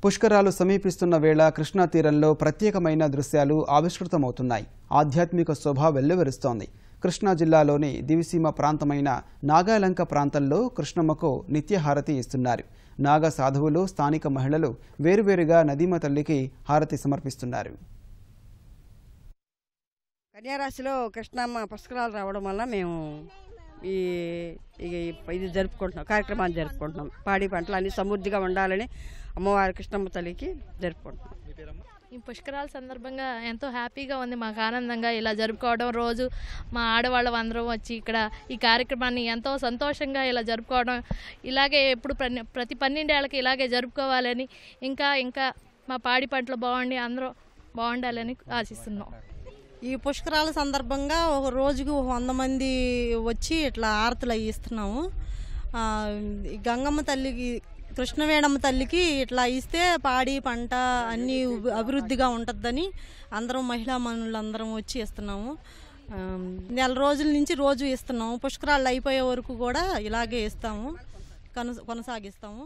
పుష్కరాలు సమీపిస్తున్న వేళ కృష్ణా తీరంలో ప్రత్యేకమైన దృశ్యాలు ఆవిష్కృతమవుతున్నాయి. ఆధ్యాత్మిక శోభ వెల్లువరుస్తోంది. కృష్ణా జిల్లాలోని దివిసీమ ప్రాంతమైన నాగాలంక ప్రాంతంలో కృష్ణమ్మకు నిత్యహారతి ఇస్తున్నారు. నాగ సాధువులు, స్థానిక మహిళలు వేరువేరుగా నదీమ తల్లికి హారతి సమర్పిస్తున్నారు. కన్యారాశిలో కృష్ణమ్మ పుష్కరాలు రావడం వల్ల మేము ఇది జరుపుకుంటున్నాం, కార్యక్రమాన్ని జరుపుకుంటున్నాం. పాడి పంటలు అన్ని సమృద్ధిగా ఉండాలని అమ్మవారి కృష్ణమ్మ తల్లికి జరుపుకుంటున్నాం. ఈ పుష్కరాల సందర్భంగా ఎంతో హ్యాపీగా ఉంది, మాకు ఆనందంగా ఇలా జరుపుకోవడం. రోజు మా ఆడవాళ్ళం అందరం వచ్చి ఇక్కడ ఈ కార్యక్రమాన్ని ఎంతో సంతోషంగా ఇలా జరుపుకోవడం, ఇలాగే ఎప్పుడు ప్రతి 12 ఏళ్ళకి ఇలాగే జరుపుకోవాలని, ఇంకా ఇంకా మా పాడి పంటలు బాగుండి అందరూ బాగుండాలని ఆశిస్తున్నాం. ఈ పుష్కరాల సందర్భంగా ఒక రోజుకు 100 మంది వచ్చి ఇట్లా ఆరతులు ఇస్తున్నాము. గంగమ్మ తల్లికి, కృష్ణవేణమ్మ తల్లికి ఇట్లా ఇస్తే పాడి పంట అన్నీ అభివృద్ధిగా ఉంటుందని అందరం మహిళా మనులందరం వచ్చి ఇస్తున్నాము. 4 రోజుల నుంచి రోజు ఇస్తున్నాము. పుష్కరాలు అయిపోయే వరకు కూడా ఇలాగే ఇస్తాము, కొనసాగిస్తాము.